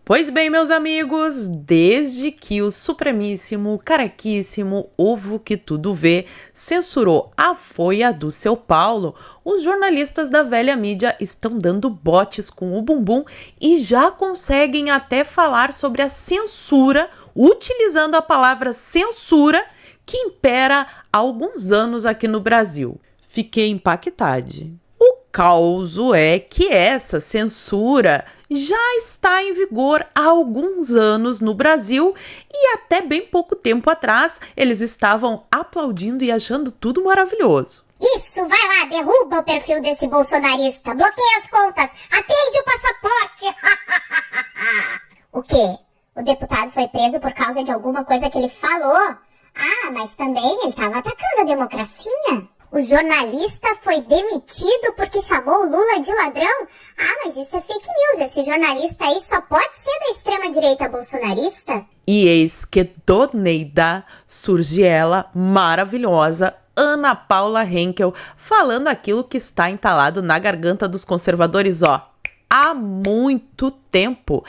Pois bem, meus amigos, desde que o supremíssimo, carequíssimo Ovo que Tudo Vê censurou a Folha do Seu Paulo, os jornalistas da velha mídia estão dando botes com o bumbum e já conseguem até falar sobre a censura, utilizando a palavra censura, que impera há alguns anos aqui no Brasil. Fiquei impactada. O causo é que essa censura já está em vigor há alguns anos no Brasil e até bem pouco tempo atrás eles estavam aplaudindo e achando tudo maravilhoso. Isso, vai lá, derruba o perfil desse bolsonarista, bloqueia as contas, aprende o passaporte. O quê? O deputado foi preso por causa de alguma coisa que ele falou? Ah, mas também ele estava atacando a democracia. O jornalista foi demitido porque chamou o Lula de ladrão? Ah, mas isso é fake news. Esse jornalista aí só pode ser da extrema-direita bolsonarista. E eis que do Neida surge ela, maravilhosa, Ana Paula Henkel, falando aquilo que está entalado na garganta dos conservadores, há muito tempo.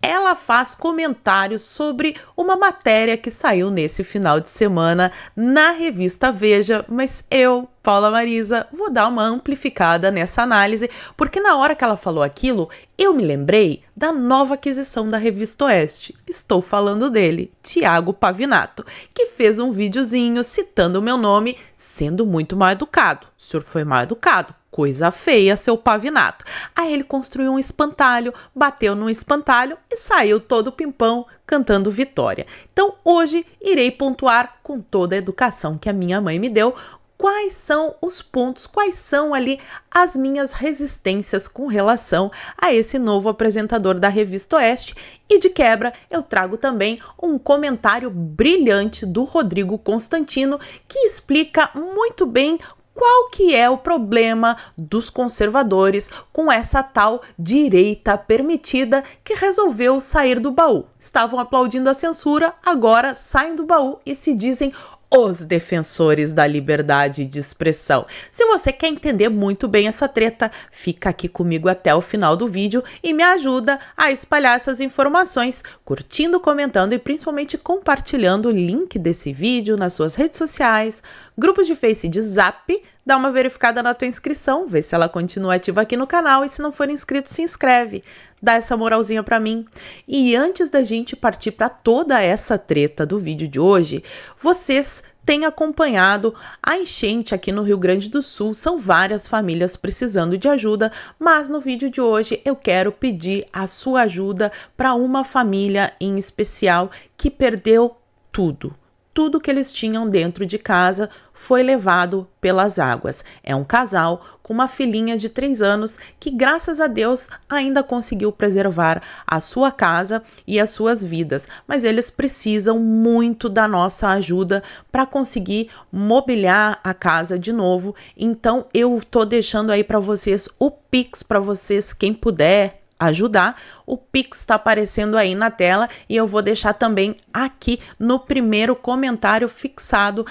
Ela faz comentários sobre uma matéria que saiu nesse final de semana na revista Veja, mas eu, Paula Marisa, vou dar uma amplificada nessa análise, porque na hora que ela falou aquilo, eu me lembrei da nova aquisição da Revista Oeste. Estou falando dele, Thiago Pavinato, que fez um videozinho citando o meu nome, sendo muito mal educado. O senhor foi mal educado. Coisa feia, seu Pavinato. Aí ele construiu um espantalho, bateu num espantalho e saiu todo pimpão cantando vitória. Então hoje irei pontuar com toda a educação que a minha mãe me deu quais são os pontos, quais são ali as minhas resistências com relação a esse novo apresentador da Revista Oeste. E de quebra eu trago também um comentário brilhante do Rodrigo Constantino que explica muito bem qual que é o problema dos conservadores com essa tal direita permitida que resolveu sair do baú. Estavam aplaudindo a censura, agora saem do baú e se dizem os defensores da liberdade de expressão. Se você quer entender muito bem essa treta, fica aqui comigo até o final do vídeo e me ajuda a espalhar essas informações, curtindo, comentando e principalmente compartilhando o link desse vídeo nas suas redes sociais, grupos de Face e de Zap. Dá uma verificada na tua inscrição, vê se ela continua ativa aqui no canal e se não for inscrito, se inscreve. Dá essa moralzinha pra mim. E antes da gente partir para toda essa treta do vídeo de hoje, vocês têm acompanhado a enchente aqui no Rio Grande do Sul. São várias famílias precisando de ajuda, mas no vídeo de hoje eu quero pedir a sua ajuda para uma família em especial que perdeu tudo. Tudo que eles tinham dentro de casa foi levado pelas águas. É um casal com uma filhinha de 3 anos que, graças a Deus, ainda conseguiu preservar a sua casa e as suas vidas. Mas eles precisam muito da nossa ajuda para conseguir mobiliar a casa de novo. Então, eu tô deixando aí para vocês o Pix, para vocês, quem puder ajudar. O Pix está aparecendo aí na tela e eu vou deixar também aqui no primeiro comentário fixado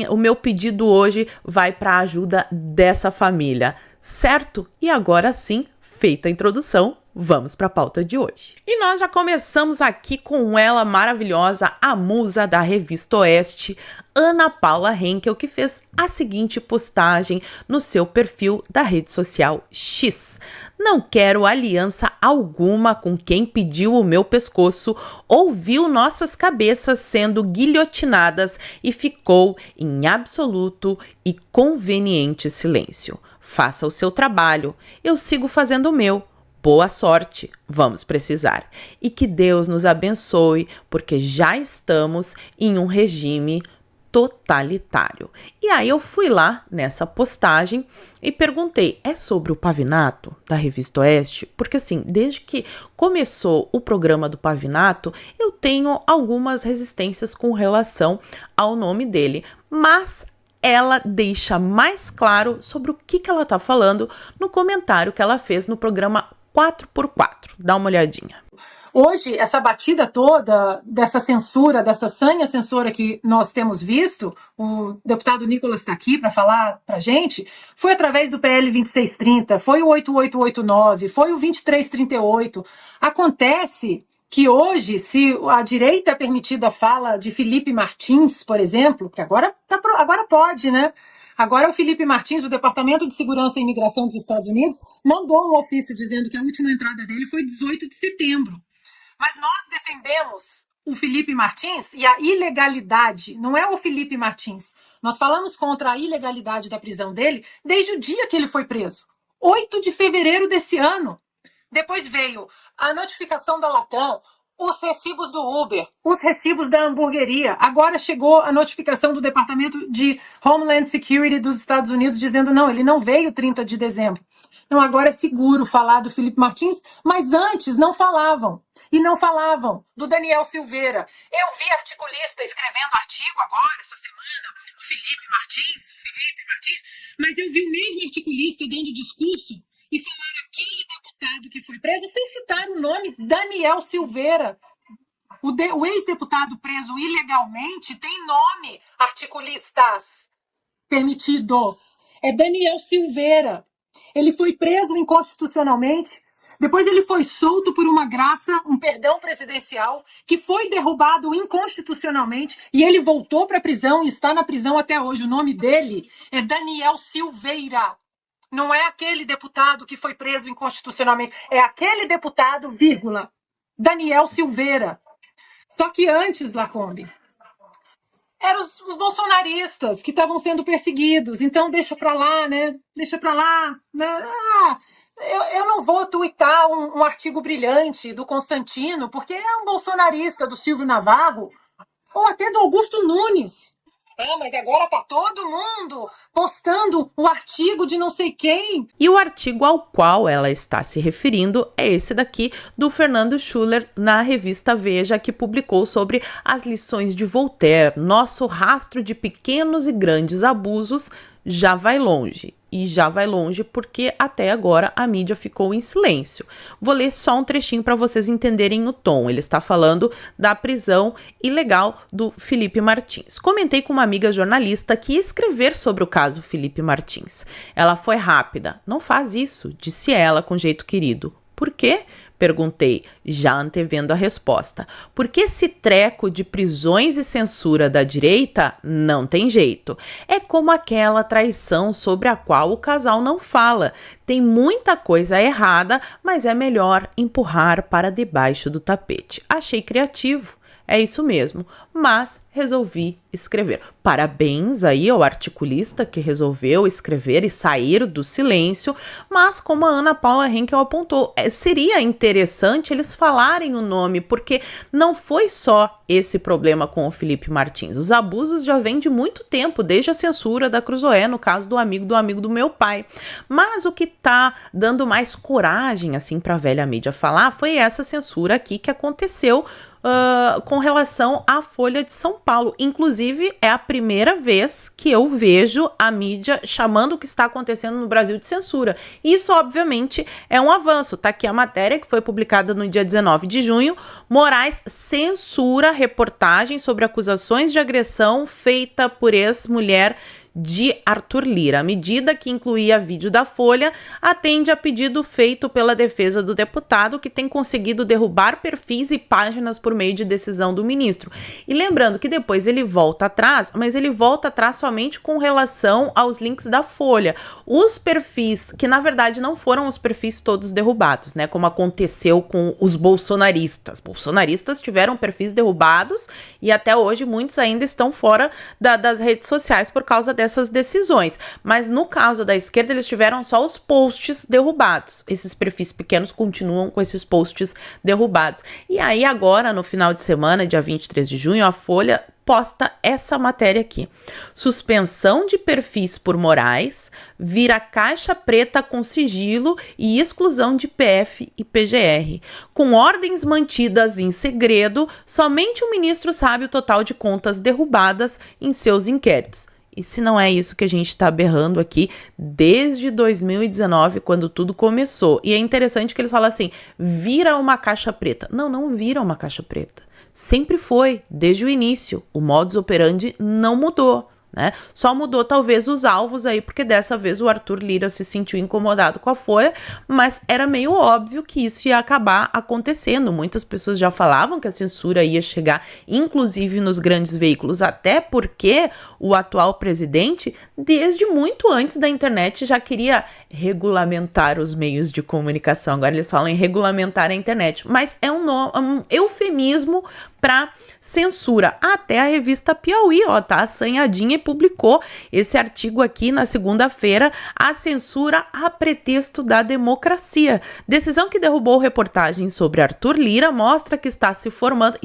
o meu pedido hoje vai para a ajuda dessa família, certo? E agora sim, feita a introdução, vamos para a pauta de hoje. E nós já começamos aqui com ela maravilhosa, a musa da Revista Oeste, Ana Paula Henkel, que fez a seguinte postagem no seu perfil da rede social X. Não quero aliança alguma com quem pediu o meu pescoço, ouviu nossas cabeças sendo guilhotinadas e ficou em absoluto e conveniente silêncio. Faça o seu trabalho, eu sigo fazendo o meu. Boa sorte, vamos precisar. E que Deus nos abençoe, porque já estamos em um regime totalitário. E aí eu fui lá nessa postagem e perguntei, é sobre o Pavinato da Revista Oeste? Porque assim, desde que começou o programa do Pavinato, eu tenho algumas resistências com relação ao nome dele, mas ela deixa mais claro sobre o que ela tá falando no comentário que ela fez no programa 4x4. Dá uma olhadinha. Hoje, essa batida toda dessa censura, dessa sanha censura que nós temos visto, o deputado Nicolas está aqui para falar para a gente, foi através do PL 2630, foi o 8889, foi o 2338. Acontece que hoje, se a direita permitida fala de Felipe Martins, por exemplo, que agora pode, né? Agora o Felipe Martins, do Departamento de Segurança e Imigração dos Estados Unidos, mandou um ofício dizendo que a última entrada dele foi 18 de setembro. Mas nós defendemos o Felipe Martins e a ilegalidade, não é o Felipe Martins. Nós falamos contra a ilegalidade da prisão dele desde o dia que ele foi preso, 8 de fevereiro desse ano. Depois veio a notificação da Latam, os recibos do Uber, os recibos da hamburgueria. Agora chegou a notificação do Departamento de Homeland Security dos Estados Unidos dizendo não, ele não veio 30 de dezembro. Então agora é seguro falar do Felipe Martins, mas antes não falavam. E não falavam do Daniel Silveira. Eu vi articulista escrevendo artigo agora, essa semana, o Felipe Martins, mas eu vi o mesmo articulista dando discurso e falar aquele deputado que foi preso sem citar o nome Daniel Silveira. O ex-deputado preso ilegalmente tem nome, articulistas permitidos. É Daniel Silveira. Ele foi preso inconstitucionalmente, depois ele foi solto por uma graça, um perdão presidencial, que foi derrubado inconstitucionalmente, e ele voltou para a prisão e está na prisão até hoje. O nome dele é Daniel Silveira. Não é aquele deputado que foi preso inconstitucionalmente, é aquele deputado, vírgula, Daniel Silveira. Só que antes, Lacombe, eram os bolsonaristas que estavam sendo perseguidos. Então deixa pra lá, né? Deixa pra lá. Né? Eu não vou tuitar um artigo brilhante do Constantino, porque é um bolsonarista do Silvio Navarro, ou até do Augusto Nunes. Mas agora tá todo mundo postando o artigo de não sei quem. E o artigo ao qual ela está se referindo é esse daqui, do Fernando Schuller, na revista Veja, que publicou sobre as lições de Voltaire. Nosso rastro de pequenos e grandes abusos já vai longe. E já vai longe porque até agora a mídia ficou em silêncio. Vou ler só um trechinho para vocês entenderem o tom. Ele está falando da prisão ilegal do Felipe Martins. Comentei com uma amiga jornalista que ia escrever sobre o caso Felipe Martins. Ela foi rápida. Não faz isso, disse ela com jeito querido. Por quê? Perguntei, já antevendo a resposta. Porque esse treco de prisões e censura da direita não tem jeito. É como aquela traição sobre a qual o casal não fala. Tem muita coisa errada, mas é melhor empurrar para debaixo do tapete. Achei criativo. É isso mesmo, mas resolvi escrever. Parabéns aí ao articulista que resolveu escrever e sair do silêncio, mas como a Ana Paula Henkel apontou, seria interessante eles falarem o nome, porque não foi só esse problema com o Felipe Martins. Os abusos já vêm de muito tempo, desde a censura da Cruzoé, no caso do amigo do meu pai. Mas o que tá dando mais coragem, assim, pra velha mídia falar, foi essa censura aqui que aconteceu com relação à Folha de São Paulo. Inclusive, é a primeira vez que eu vejo a mídia chamando o que está acontecendo no Brasil de censura. Isso, obviamente, é um avanço. Tá aqui a matéria que foi publicada no dia 19 de junho. Moraes censura reportagem sobre acusações de agressão feita por ex-mulher de Arthur Lira. A medida, que incluía vídeo da Folha, atende a pedido feito pela defesa do deputado, que tem conseguido derrubar perfis e páginas por meio de decisão do ministro. E lembrando que depois ele volta atrás, mas ele volta atrás somente com relação aos links da Folha. Os perfis, que na verdade não foram os perfis todos derrubados, né? Como aconteceu com os bolsonaristas. Bolsonaristas tiveram perfis derrubados e até hoje muitos ainda estão fora das redes sociais por causa dessas decisões, mas no caso da esquerda eles tiveram só os posts derrubados. Esses perfis pequenos continuam com esses posts derrubados. E aí agora, no final de semana, dia 23 de junho, a Folha posta essa matéria aqui. Suspensão de perfis por Moraes vira caixa preta com sigilo e exclusão de PF e PGR. Com ordens mantidas em segredo, somente o ministro sabe o total de contas derrubadas em seus inquéritos. E se não é isso que a gente está berrando aqui desde 2019, quando tudo começou? E é interessante que eles falam assim, vira uma caixa preta. Não, não vira uma caixa preta. Sempre foi, desde o início. O modus operandi não mudou. Né? Só mudou talvez os alvos aí, porque dessa vez o Arthur Lira se sentiu incomodado com a Folha, mas era meio óbvio que isso ia acabar acontecendo. Muitas pessoas já falavam que a censura ia chegar, inclusive nos grandes veículos, até porque o atual presidente, desde muito antes da internet, já queria regulamentar os meios de comunicação. Agora eles falam em regulamentar a internet, mas é um eufemismo para censura. Até a revista Piauí, tá assanhadinha e publicou esse artigo aqui na segunda-feira, a censura a pretexto da democracia. Decisão que derrubou reportagem sobre Arthur Lira mostra que está se formando,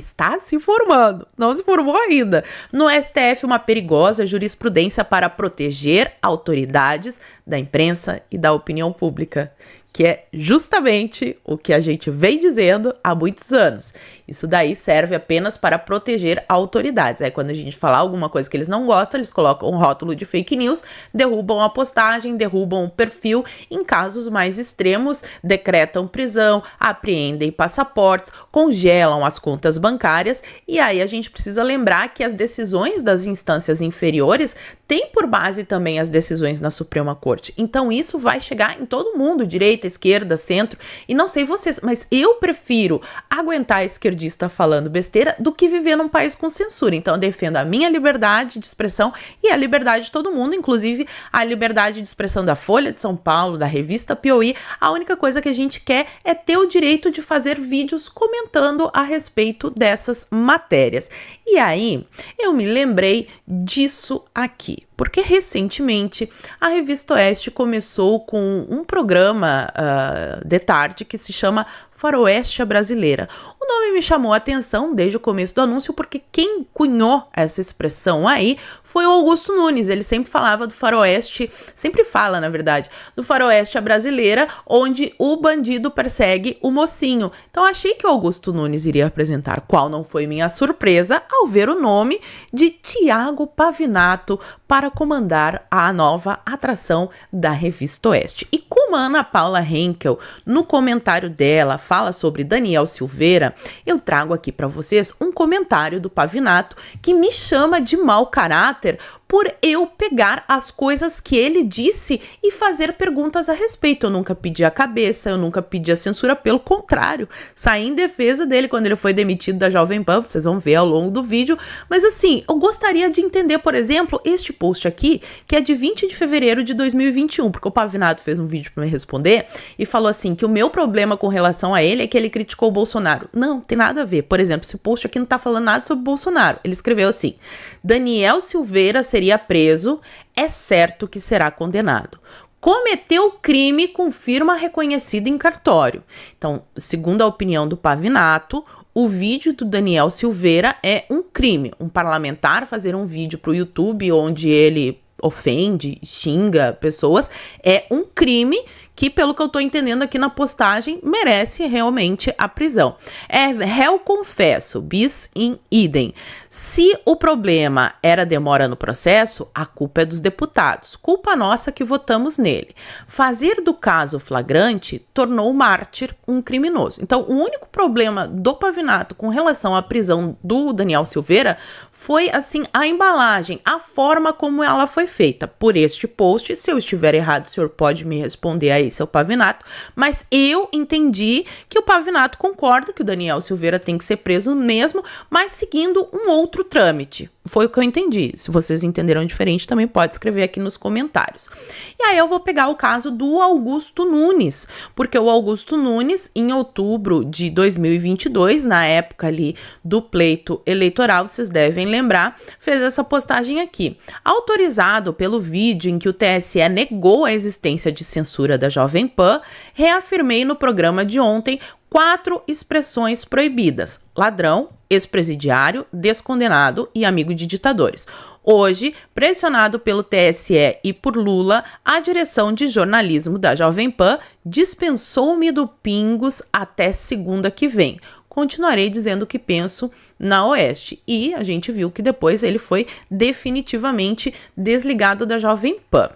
não se formou ainda, no STF uma perigosa jurisprudência para proteger autoridades da imprensa e da opinião pública, que é justamente o que a gente vem dizendo há muitos anos. Isso daí serve apenas para proteger autoridades. Aí quando a gente falar alguma coisa que eles não gostam, eles colocam um rótulo de fake news, derrubam a postagem, derrubam o perfil. Em casos mais extremos, decretam prisão, apreendem passaportes, congelam as contas bancárias. E aí a gente precisa lembrar que as decisões das instâncias inferiores têm por base também as decisões na Suprema Corte. Então isso vai chegar em todo mundo, direita, esquerda, centro. E não sei vocês, mas eu prefiro aguentar a esquerdista falando besteira do que viver num país com censura. Então eu defendo a minha liberdade de expressão e a liberdade de todo mundo, inclusive a liberdade de expressão da Folha de São Paulo, da revista Piauí. A única coisa que a gente quer é ter o direito de fazer vídeos comentando a respeito dessas matérias. E aí eu me lembrei disso aqui, porque recentemente a Revista Oeste começou com um programa de tarde que se chama Faroeste Brasileira. O nome me chamou a atenção desde o começo do anúncio, porque quem cunhou essa expressão aí foi o Augusto Nunes. Ele sempre falava do faroeste, sempre fala, na verdade, do faroeste brasileira, onde o bandido persegue o mocinho. Então achei que o Augusto Nunes iria apresentar, qual não foi minha surpresa ao ver o nome de Tiago Pavinato para comandar a nova atração da Revista Oeste. E como a Ana Paula Henkel, no comentário dela, fala sobre Daniel Silveira, eu trago aqui para vocês um comentário do Pavinato que me chama de mau caráter por eu pegar as coisas que ele disse e fazer perguntas a respeito. Eu nunca pedi a cabeça, eu nunca pedi a censura, pelo contrário, saí em defesa dele quando ele foi demitido da Jovem Pan, vocês vão ver ao longo do vídeo, mas assim, eu gostaria de entender, por exemplo, este post aqui, que é de 20 de fevereiro de 2021, porque o Pavinato fez um vídeo para me responder e falou assim, que o meu problema com relação a ele é que ele criticou o Bolsonaro. Não, tem nada a ver. Por exemplo, esse post aqui não tá falando nada sobre o Bolsonaro. Ele escreveu assim, Daniel Silveira seria preso, é certo que será condenado. Cometeu crime com firma reconhecida em cartório. Então, segundo a opinião do Pavinato, o vídeo do Daniel Silveira é um crime. Um parlamentar fazer um vídeo para o YouTube onde ele ofende, xinga pessoas, é um crime que, pelo que eu tô entendendo aqui na postagem, merece realmente a prisão. É réu confesso, bis in idem. Se o problema era demora no processo, a culpa é dos deputados. Culpa nossa que votamos nele. Fazer do caso flagrante tornou o mártir um criminoso. Então, o único problema do Pavinato com relação à prisão do Daniel Silveira foi, assim, a embalagem, a forma como ela foi feita. Por este post, se eu estiver errado, o senhor pode me responder aí, seu Pavinato, mas eu entendi que o Pavinato concorda que o Daniel Silveira tem que ser preso mesmo, mas seguindo um outro trâmite. Foi o que eu entendi. Se vocês entenderam diferente, também pode escrever aqui nos comentários. E aí eu vou pegar o caso do Augusto Nunes, porque o Augusto Nunes, em outubro de 2022, na época ali do pleito eleitoral, vocês devem lembrar, fez essa postagem aqui. Autorizado pelo vídeo em que o TSE negou a existência de censura da Jovem Pan, reafirmei no programa de ontem 4 expressões proibidas: ladrão, ex-presidiário, descondenado e amigo de ditadores. Hoje, pressionado pelo TSE e por Lula, a direção de jornalismo da Jovem Pan dispensou-me do Pingos até segunda que vem. continuarei dizendo o que penso na Oeste. E a gente viu que depois ele foi definitivamente desligado da Jovem Pan.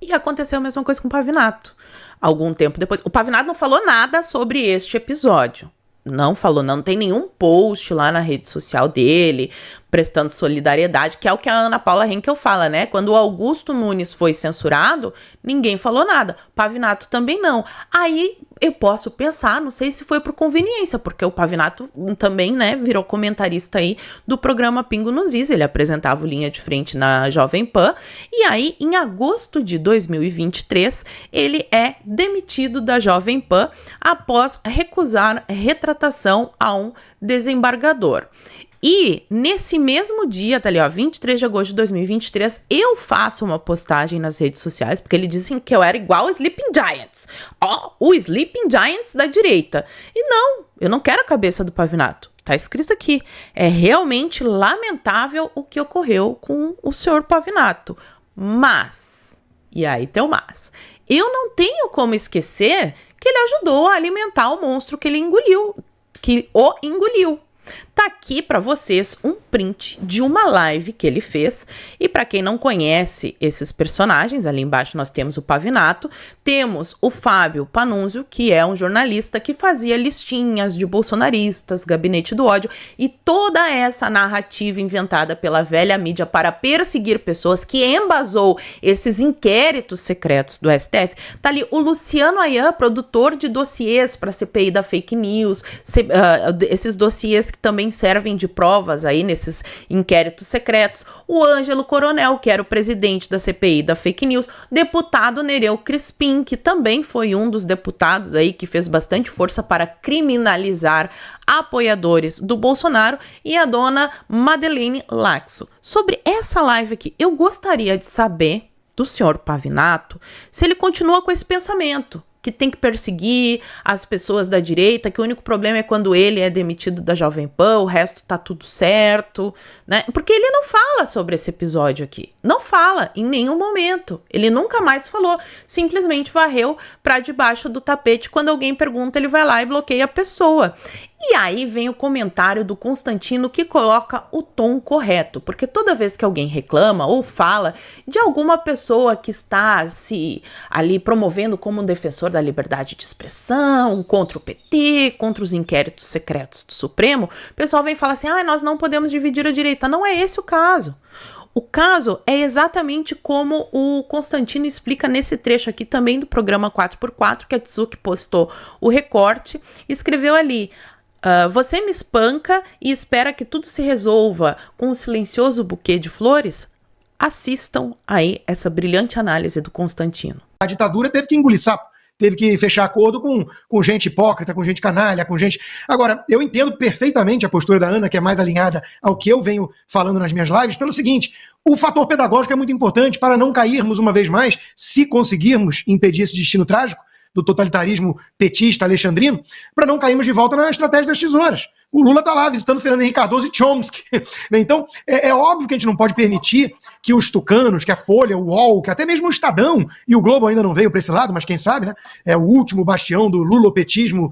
E aconteceu a mesma coisa com o Pavinato. Algum tempo depois, o Pavinato não falou nada sobre este episódio. Não falou, não tem nenhum post lá na rede social dele, prestando solidariedade, que é o que a Ana Paula Henkel fala, né? Quando o Augusto Nunes foi censurado, ninguém falou nada. Pavinato também não. Aí eu posso pensar, não sei se foi por conveniência, porque o Pavinato também, né, virou comentarista aí do programa Pingo nos Is, ele apresentava o Linha de Frente na Jovem Pan, e aí em agosto de 2023, ele é demitido da Jovem Pan após recusar retratação a um desembargador. E nesse mesmo dia, tá ali, ó, 23 de agosto de 2023, eu faço uma postagem nas redes sociais, porque eles dizem que eu era igual ao Sleeping Giants. Ó, o Sleeping Giants da direita. E não, eu não quero a cabeça do Pavinato. Tá escrito aqui. É realmente lamentável o que ocorreu com o senhor Pavinato. Mas, e aí tem o mas, eu não tenho como esquecer que ele ajudou a alimentar o monstro que ele engoliu, que o engoliu. Tá aqui para vocês um print de uma live que ele fez, e para quem não conhece esses personagens, ali embaixo nós temos o Pavinato, temos o Fábio Panunzio, que é um jornalista que fazia listinhas de bolsonaristas, gabinete do ódio, e toda essa narrativa inventada pela velha mídia para perseguir pessoas, que embasou esses inquéritos secretos do STF. Tá ali o Luciano Ayan, produtor de dossiês para a CPI da fake news, esses dossiês que também servem de provas aí nesses inquéritos secretos. O Ângelo Coronel, que era o presidente da CPI da fake news, deputado Nereu Crispim, que também foi um dos deputados aí que fez bastante força para criminalizar apoiadores do Bolsonaro, e a dona Madeleine Laxo. Sobre essa live aqui, eu gostaria de saber do senhor Pavinato se ele continua com esse pensamento, que tem que perseguir as pessoas da direita, que o único problema é quando ele é demitido da Jovem Pan, o resto tá tudo certo, né? Porque ele não fala sobre esse episódio aqui. Não fala em nenhum momento. Ele nunca mais falou. Simplesmente varreu pra debaixo do tapete. Quando alguém pergunta, ele vai lá e bloqueia a pessoa. E aí vem o comentário do Constantino, que coloca o tom correto, porque toda vez que alguém reclama ou fala de alguma pessoa que está se ali promovendo como um defensor da liberdade de expressão, contra o PT, contra os inquéritos secretos do Supremo, o pessoal vem falar assim, nós não podemos dividir a direita. Não é esse o caso. O caso é exatamente como o Constantino explica nesse trecho aqui também do programa 4x4, que a Tzuki postou o recorte, escreveu ali: você me espanca e espera que tudo se resolva com um silencioso buquê de flores? Assistam aí essa brilhante análise do Constantino. A ditadura teve que engolir sapo, teve que fechar acordo com gente hipócrita, com gente canalha, com gente... Agora, eu entendo perfeitamente a postura da Ana, que é mais alinhada ao que eu venho falando nas minhas lives, pelo seguinte: o fator pedagógico é muito importante para não cairmos uma vez mais, se conseguirmos impedir esse destino trágico do totalitarismo petista alexandrino, para não cairmos de volta na estratégia das tesouras. O Lula está lá visitando Fernando Henrique Cardoso e Chomsky. Então, é óbvio que a gente não pode permitir que os tucanos, que a Folha, o UOL, que até mesmo o Estadão, e o Globo ainda não veio para esse lado, mas quem sabe, né? É o último bastião do lulopetismo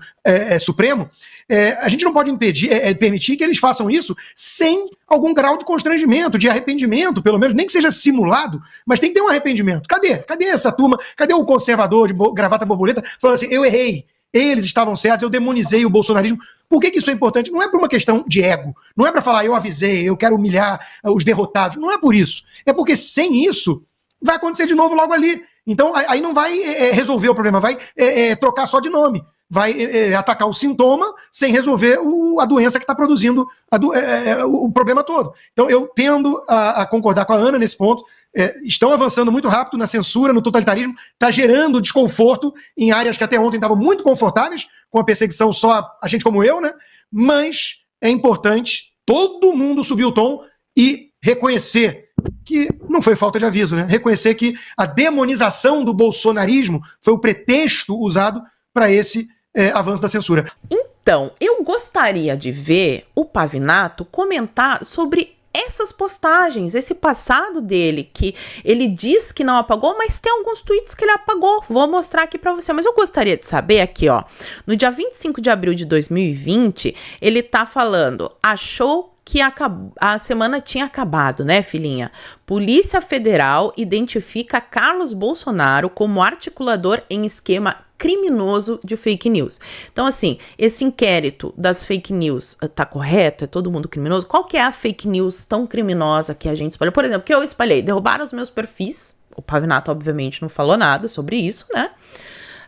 supremo. A gente não pode permitir que eles façam isso sem algum grau de constrangimento, de arrependimento, pelo menos, nem que seja simulado, mas tem que ter um arrependimento. Cadê essa turma? Cadê o conservador de gravata borboleta falando assim, eu errei, eles estavam certos, eu demonizei o bolsonarismo? Por que isso é importante? Não é por uma questão de ego, não é para falar, eu avisei, eu quero humilhar os derrotados, não é por isso. É porque sem isso, vai acontecer de novo logo ali. Então, aí não vai resolver o problema, vai trocar só de nome. Vai atacar o sintoma sem resolver a doença que está produzindo o problema todo. Então, eu tendo a concordar com a Ana nesse ponto. Estão avançando muito rápido na censura, no totalitarismo, está gerando desconforto em áreas que até ontem estavam muito confortáveis, com a perseguição só a gente como eu, né? Mas é importante todo mundo subir o tom e reconhecer que não foi falta de aviso, né? Reconhecer que a demonização do bolsonarismo foi o pretexto usado para esse avanço da censura. Então, eu gostaria de ver o Pavinato comentar sobre essas postagens, esse passado dele, que ele diz que não apagou, mas tem alguns tweets que ele apagou. Vou mostrar aqui pra você, mas eu gostaria de saber aqui, ó. No dia 25 de abril de 2020, ele tá falando, achou que a semana tinha acabado, né, filhinha? Polícia Federal identifica Carlos Bolsonaro como articulador em esquema criminoso de fake news. Então, assim, esse inquérito das fake news tá correto? É todo mundo criminoso? Qual que é a fake news tão criminosa que a gente espalhou? Por exemplo, que eu espalhei, derrubaram os meus perfis. O Pavinato, obviamente, não falou nada sobre isso, né?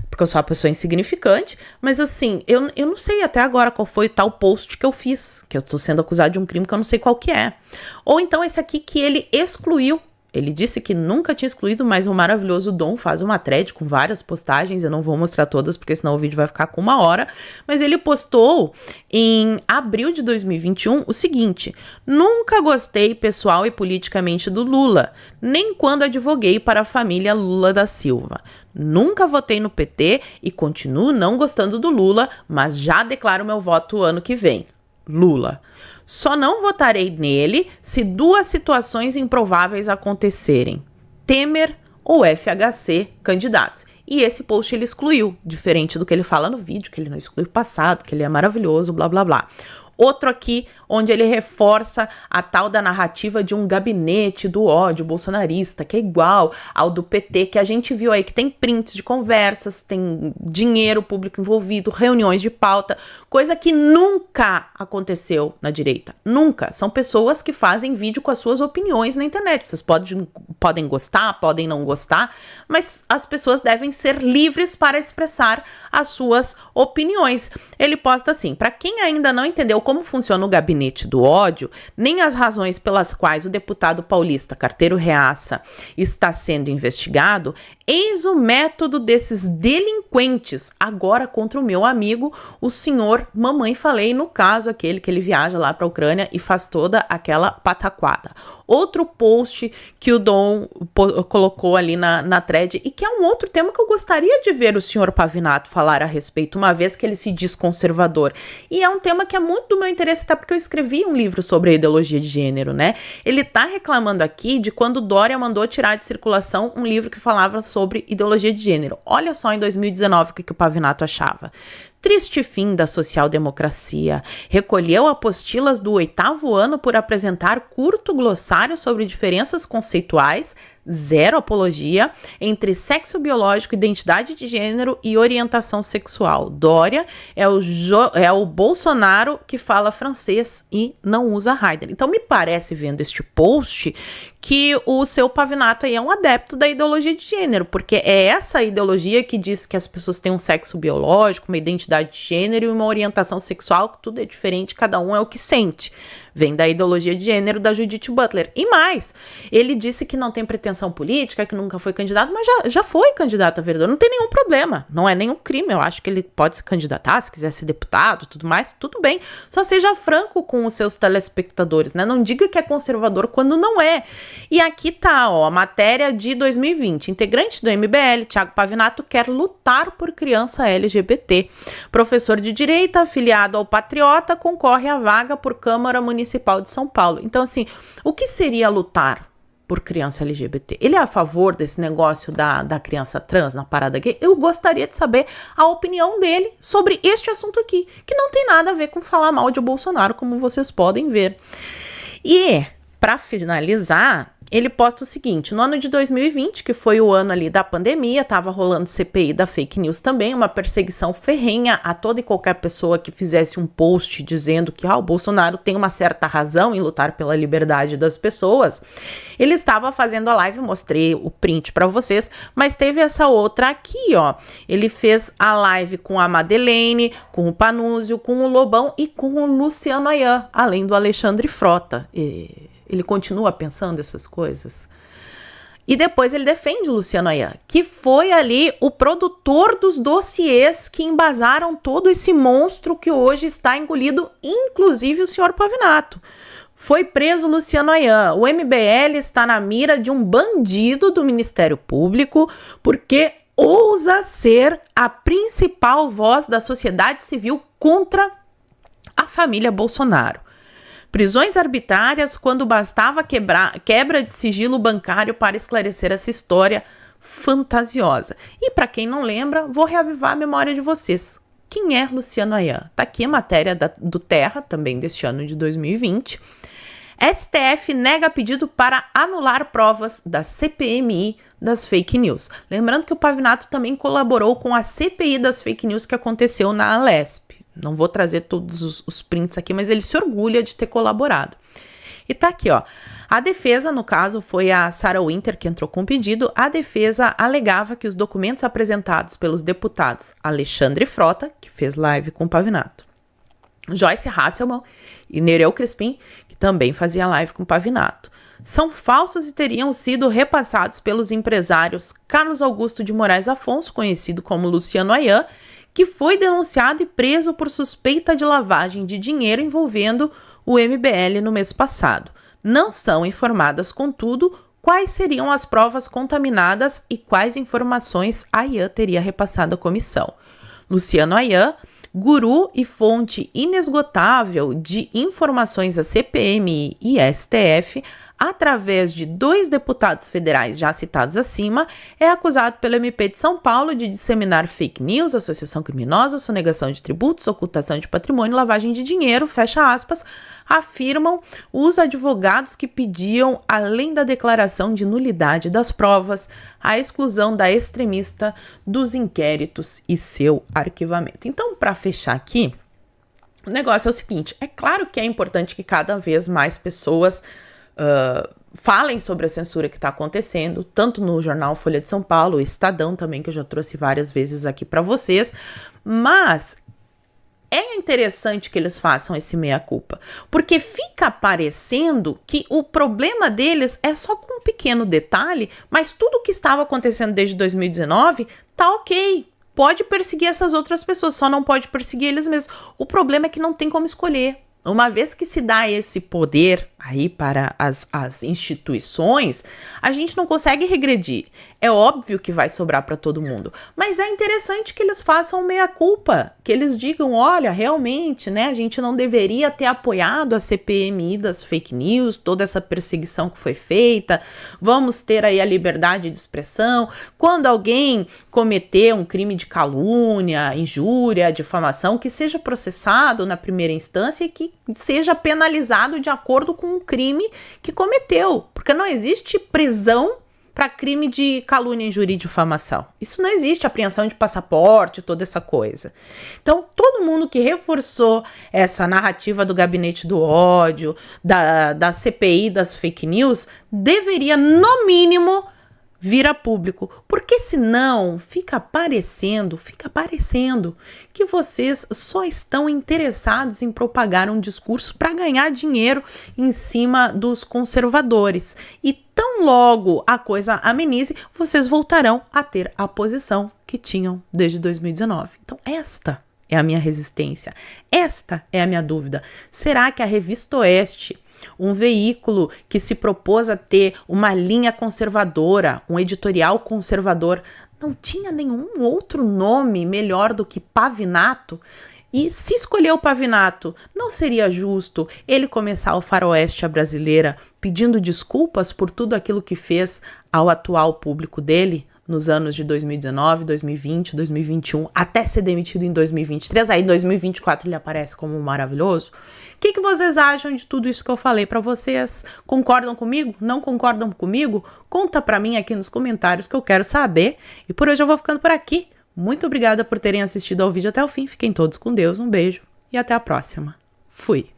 Porque eu sou uma pessoa insignificante, mas assim, eu não sei até agora qual foi tal post que eu fiz, que eu tô sendo acusado de um crime que eu não sei qual que é. Ou então esse aqui que ele excluiu. Ele disse que nunca tinha excluído, mas o maravilhoso Dom faz uma thread com várias postagens, eu não vou mostrar todas, porque senão o vídeo vai ficar com 1 hora, mas ele postou em abril de 2021 o seguinte: nunca gostei pessoal e politicamente do Lula, nem quando advoguei para a família Lula da Silva. Nunca votei no PT e continuo não gostando do Lula, mas já declaro meu voto ano que vem. Lula. Só não votarei nele se 2 situações improváveis acontecerem: Temer ou FHC candidatos. E esse post ele excluiu, diferente do que ele fala no vídeo, que ele não exclui o passado, que ele é maravilhoso, blá blá blá. Outro aqui, onde ele reforça a tal da narrativa de um gabinete do ódio bolsonarista, que é igual ao do PT, que a gente viu aí, que tem prints de conversas, tem dinheiro público envolvido, reuniões de pauta, coisa que nunca aconteceu na direita. Nunca. São pessoas que fazem vídeo com as suas opiniões na internet. Vocês podem gostar, podem não gostar, mas as pessoas devem ser livres para expressar as suas opiniões. Ele posta assim: para quem ainda não entendeu como funciona o gabinete do ódio, nem as razões pelas quais o deputado paulista Carteiro Reaça está sendo investigado, eis o método desses delinquentes, agora contra o meu amigo, o senhor Mamãe Falei, no caso aquele que ele viaja lá para a Ucrânia e faz toda aquela pataquada. Outro post que o Dom colocou ali na thread, e que é um outro tema que eu gostaria de ver o senhor Pavinato falar a respeito, uma vez que ele se diz conservador. E é um tema que é muito do meu interesse, até porque eu escrevi um livro sobre a ideologia de gênero, né? Ele tá reclamando aqui de quando Dória mandou tirar de circulação um livro que falava sobre ideologia de gênero. Olha só em 2019 o que o Pavinato achava. Triste fim da social-democracia. Recolheu apostilas do 8º ano por apresentar curto glossário sobre diferenças conceituais, zero apologia, entre sexo biológico, identidade de gênero e orientação sexual. Dória é o Bolsonaro que fala francês e não usa Heidegger. Então me parece, vendo este post, que o seu Pavinato aí é um adepto da ideologia de gênero, porque é essa ideologia que diz que as pessoas têm um sexo biológico, uma identidade de gênero e uma orientação sexual, que tudo é diferente, cada um é o que sente. Vem da ideologia de gênero da Judith Butler. E mais, ele disse que não tem pretensão política, que nunca foi candidato, mas já foi candidato a vereador. Não tem nenhum problema, não é nenhum crime. Eu acho que ele pode se candidatar, se quiser ser deputado, tudo mais, tudo bem. Só seja franco com os seus telespectadores, né? Não diga que é conservador quando não é. E aqui tá, ó, a matéria de 2020. Integrante do MBL, Thiago Pavinato, quer lutar por criança LGBT. Professor de direita, afiliado ao Patriota, concorre à vaga por Câmara Municipal de São Paulo. Então, assim, o que seria lutar por criança LGBT? Ele é a favor desse negócio da criança trans na parada gay? Eu gostaria de saber a opinião dele sobre este assunto aqui, que não tem nada a ver com falar mal de Bolsonaro, como vocês podem ver. E, para finalizar, ele posta o seguinte: no ano de 2020, que foi o ano ali da pandemia, tava rolando CPI da fake news também, uma perseguição ferrenha a toda e qualquer pessoa que fizesse um post dizendo que o Bolsonaro tem uma certa razão em lutar pela liberdade das pessoas. Ele estava fazendo a live, mostrei o print para vocês, mas teve essa outra aqui, ó. Ele fez a live com a Madeleine, com o Panúzio, com o Lobão e com o Luciano Ayan, além do Alexandre Frota. Ele continua pensando essas coisas. E depois ele defende o Luciano Ayan, que foi ali o produtor dos dossiês que embasaram todo esse monstro que hoje está engolido, inclusive o senhor Pavinato. Foi preso Luciano Ayan. O MBL está na mira de um bandido do Ministério Público porque ousa ser a principal voz da sociedade civil contra a família Bolsonaro. Prisões arbitrárias quando bastava quebra de sigilo bancário para esclarecer essa história fantasiosa. E para quem não lembra, vou reavivar a memória de vocês. Quem é Luciano Ayan? Tá aqui a matéria do Terra, também deste ano de 2020. STF nega pedido para anular provas da CPMI das fake news. Lembrando que o Pavinato também colaborou com a CPI das fake news que aconteceu na Alesp. Não vou trazer todos os prints aqui, mas ele se orgulha de ter colaborado. E tá aqui, ó. A defesa, no caso, foi a Sarah Winter que entrou com o pedido. A defesa alegava que os documentos apresentados pelos deputados Alexandre Frota, que fez live com o Pavinato, Joyce Hasselmann e Nereu Crispim, que também fazia live com o Pavinato, são falsos e teriam sido repassados pelos empresários Carlos Augusto de Moraes Afonso, conhecido como Luciano Ayan, que foi denunciado e preso por suspeita de lavagem de dinheiro envolvendo o MBL no mês passado. Não são informadas, contudo, quais seriam as provas contaminadas e quais informações Ayan teria repassado à comissão. Luciano Ayan, guru e fonte inesgotável de informações à CPMI e STF, através de 2 deputados federais já citados acima, é acusado pelo MP de São Paulo de disseminar fake news, associação criminosa, sonegação de tributos, ocultação de patrimônio, lavagem de dinheiro, fecha aspas, afirmam os advogados que pediam, além da declaração de nulidade das provas, a exclusão da extremista dos inquéritos e seu arquivamento. Então, para fechar aqui, o negócio é o seguinte, é claro que é importante que cada vez mais pessoas falem sobre a censura que está acontecendo, tanto no jornal Folha de São Paulo, o Estadão também, que eu já trouxe várias vezes aqui para vocês, mas é interessante que eles façam esse meia-culpa, porque fica parecendo que o problema deles é só com um pequeno detalhe, mas tudo que estava acontecendo desde 2019 tá ok. Pode perseguir essas outras pessoas, só não pode perseguir eles mesmos. O problema é que não tem como escolher. Uma vez que se dá esse poder aí para as instituições, a gente não consegue regredir. É óbvio que vai sobrar para todo mundo, mas é interessante que eles façam meia-culpa, que eles digam, olha, realmente, né, a gente não deveria ter apoiado a CPMI das fake news, toda essa perseguição que foi feita, vamos ter aí a liberdade de expressão. Quando alguém cometer um crime de calúnia, injúria, difamação, que seja processado na primeira instância e que seja penalizado de acordo com o crime que cometeu, porque não existe prisão para crime de calúnia, injúria e difamação. Isso não existe, apreensão de passaporte, toda essa coisa. Então, todo mundo que reforçou essa narrativa do gabinete do ódio, da CPI das fake news, deveria, no mínimo, vir a público, porque senão fica parecendo que vocês só estão interessados em propagar um discurso para ganhar dinheiro em cima dos conservadores. E tão logo a coisa amenize, vocês voltarão a ter a posição que tinham desde 2019. Então esta é a minha resistência, esta é a minha dúvida. Será que a Revista Oeste, um veículo que se propôs a ter uma linha conservadora, um editorial conservador, não tinha nenhum outro nome melhor do que Pavinato? E se escolher o Pavinato, não seria justo ele começar o faroeste à brasileira pedindo desculpas por tudo aquilo que fez ao atual público dele nos anos de 2019, 2020, 2021, até ser demitido em 2023, aí em 2024 ele aparece como maravilhoso? O que vocês acham de tudo isso que eu falei para vocês? Concordam comigo? Não concordam comigo? Conta para mim aqui nos comentários que eu quero saber. E por hoje eu vou ficando por aqui. Muito obrigada por terem assistido ao vídeo até o fim. Fiquem todos com Deus, um beijo e até a próxima. Fui!